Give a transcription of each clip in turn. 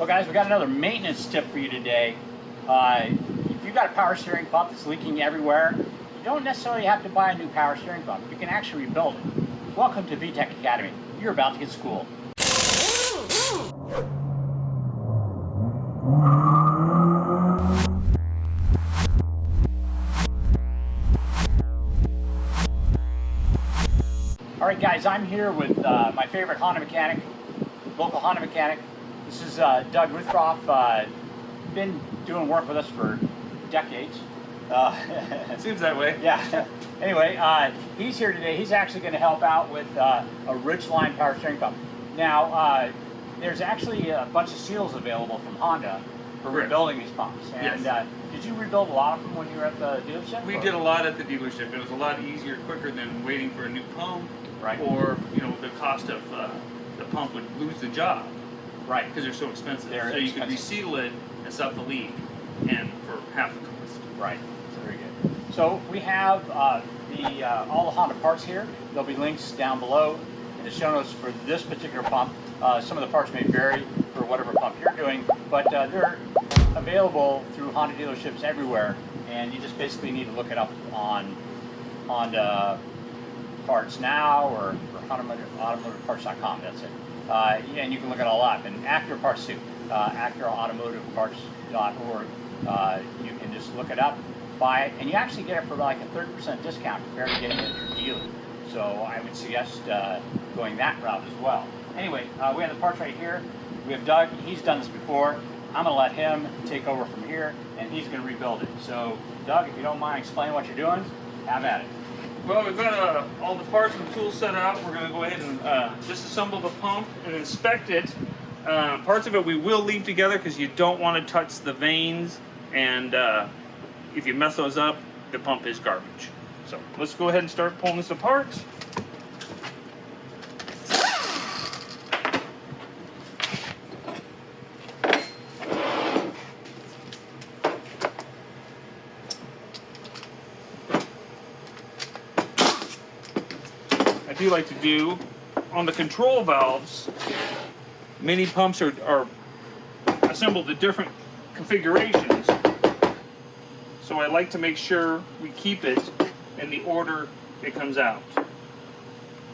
Well guys, we got another maintenance tip for you today. If you've got a power steering pump that's leaking everywhere, you don't necessarily have to buy a new power steering pump. You can actually rebuild it. Welcome to VTEC Academy. You're about to get schooled. Alright guys, I'm here with my favorite Honda mechanic, local Honda mechanic. This is Doug Ruthroff. Been doing work with us for decades. Seems that way. Yeah. Anyway, he's here today. He's actually going to help out with a Ridgeline power steering pump. Now, there's actually a bunch of seals available from Honda for rebuilding these pumps. And yes. Did you rebuild a lot of them when you were at the dealership? We did a lot at the dealership. It was a lot easier, quicker than waiting for a new pump. Right. Or, you know, the cost of the pump would lose the job. Right. Because they're so expensive. They're you could reseal it and stop the leak, and for half the cost. Right. So very good. So we have all the Honda parts here. There'll be links down below in the show notes for this particular pump. Some of the parts may vary for whatever pump you're doing, but they're available through Honda dealerships everywhere, and you just basically need to look it up on Honda Parts Now or automotiveparts.com. That's it. And you can look it all up. And Acura Parts too. AcuraAutomotiveParts.org. You can just look it up, buy it, and you actually get it for like a 30% discount compared to getting it at your dealer. So I would suggest going that route as well. Anyway, we have the parts right here. We have Doug. He's done this before. I'm going to let him take over from here, and he's going to rebuild it. So, Doug, if you don't mind explaining what you're doing, have at it. Well, we've got all the parts and tools set out. We're going to go ahead and disassemble the pump and inspect it. Parts of it we will leave together because you don't want to touch the vanes, and if you mess those up, the pump is garbage. So let's go ahead and start pulling this apart. I do like to do on the control valves. Many pumps are assembled to different configurations, so I like to make sure we keep it in the order it comes out,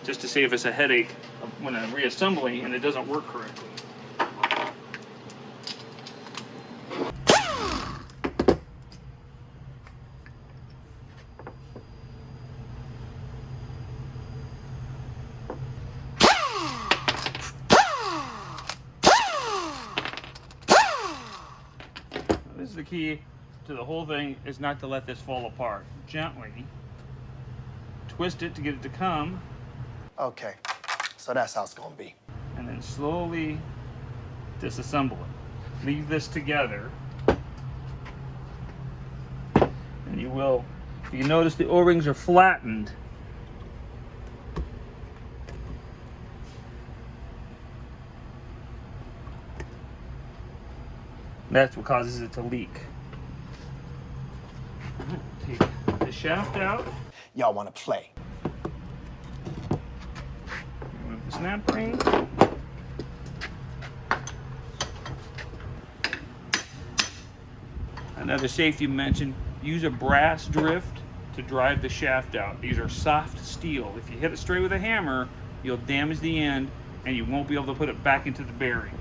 just to save us a headache when I'm reassembling and it doesn't work correctly. This is the key to the whole thing, is not to let this fall apart. Gently twist it to get it to come. Okay, so that's how it's gonna be. And then slowly disassemble it. Leave this together. And you will, if you notice the O-rings are flattened. That's what causes it to leak. Take the shaft out. Y'all wanna play? Remove the snap ring. Another safety mention, use a brass drift to drive the shaft out. These are soft steel. If you hit it straight with a hammer, you'll damage the end and you won't be able to put it back into the bearing.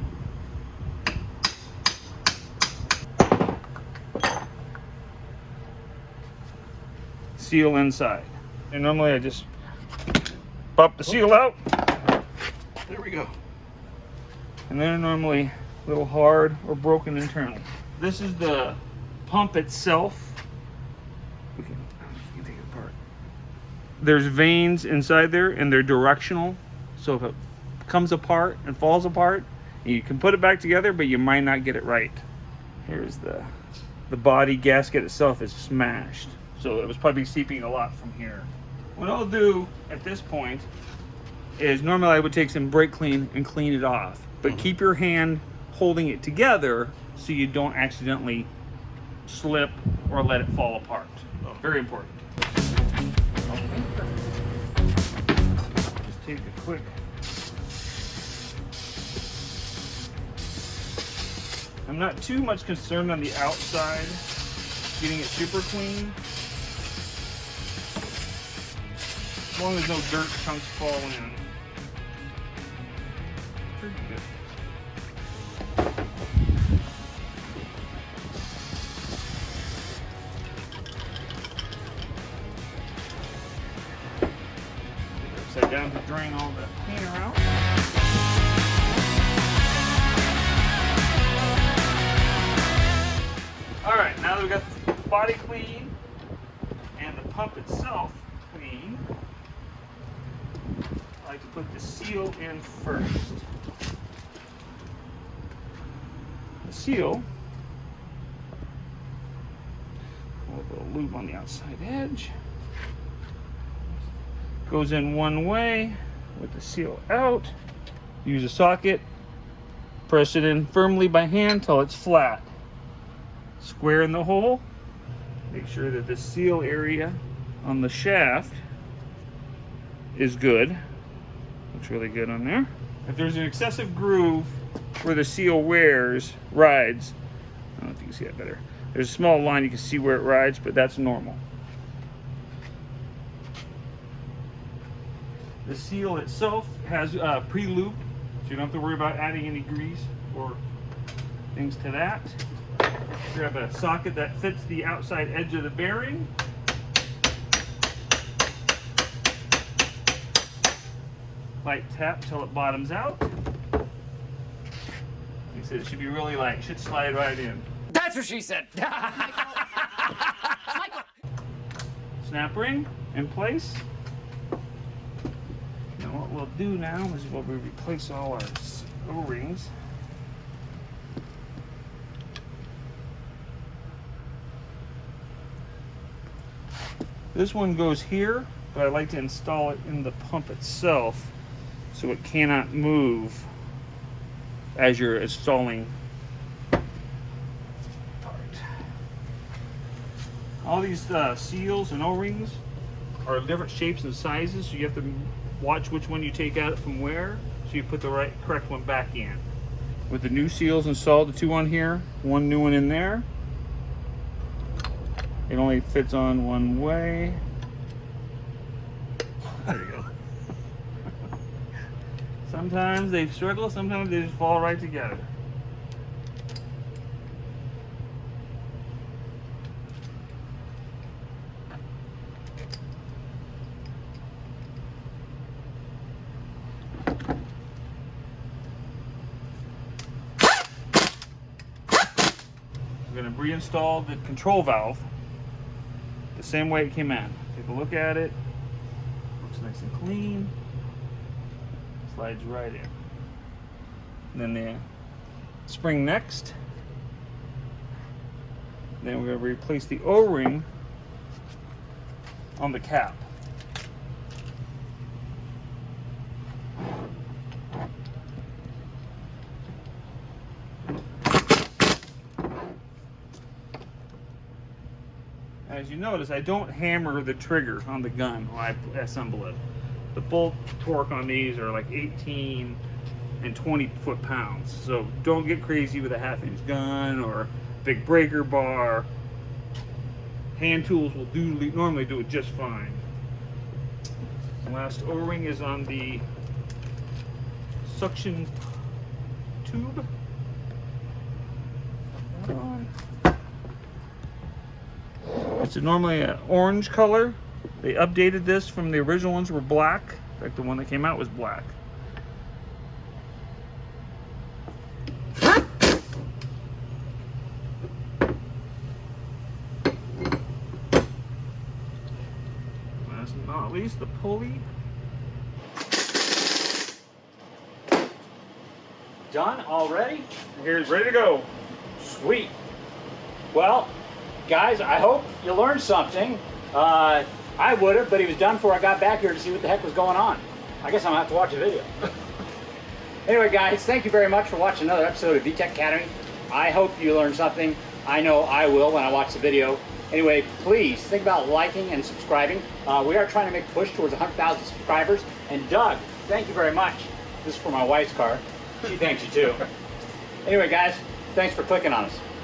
Seal inside. And normally I just pop the seal out. There we go. And they're normally a little hard or broken internally. This is the pump itself. We can take it apart. There's vanes inside there and they're directional. So if it comes apart and falls apart, you can put it back together, but you might not get it right. Here's the body gasket itself is smashed. So it was probably seeping a lot from here. What I'll do at this point is normally I would take some brake clean and clean it off, but keep your hand holding it together so you don't accidentally slip or let it fall apart. Very important. Just take a quick I'm not too much concerned on the outside, getting it super clean. As long as no dirt chunks fall in. Pretty good. Upside down to drain all the cleaner out. Alright, now that we've got the body clean and the pump itself clean, I like to put the seal in first. The seal, a little bit of lube on the outside edge, goes in one way with the seal out. Use a socket, press it in firmly by hand till it's flat. Square in the hole, make sure that the seal area on the shaft is good. Looks really good on there. If there's an excessive groove where the seal rides, I don't know if you can see that better. There's a small line you can see where it rides, but that's normal. The seal itself has pre-loop, so you don't have to worry about adding any grease or things to that. Grab a socket that fits the outside edge of the bearing. Light tap till it bottoms out. Like I said, it should be really light. It should slide right in. That's what she said. Snap ring in place. Now what we'll do now is we'll replace all our O-rings. This one goes here, but I like to install it in the pump itself so it cannot move as you're installing part. All these seals and O-rings are different shapes and sizes, so you have to watch which one you take out from where, so you put the correct one back in. With the new seals installed, the two on here, one new one in there. It only fits on one way. There you go. Sometimes they struggle, sometimes they just fall right together. We're going to reinstall the control valve the same way it came in. Take a look at it. Looks nice and clean. Slides right in. And then the spring next. Then we're going to replace the O-ring on the cap. As you notice, I don't hammer the trigger on the gun when I assemble it. The bolt torque on these are like 18 and 20 foot-pounds. So don't get crazy with a half-inch gun or big breaker bar. Hand tools will normally do it just fine. The last O-ring is on the suction tube. It's normally an orange color. They updated this from the original ones were black. In fact, the one that came out was black. Last but not least, the pulley. Done already? Here's ready to go. Sweet. Well, guys, I hope you learned something. I would have, but he was done before I got back here to see what the heck was going on. I guess I'm gonna have to watch a video. Anyway, guys, thank you very much for watching another episode of VTEC Academy. I hope you learned something. I know I will when I watch the video. Anyway, please think about liking and subscribing. We are trying to make a push towards 100,000 subscribers. And Doug, thank you very much. This is for my wife's car. She thanks you too. Anyway, guys, Thanks for clicking on us.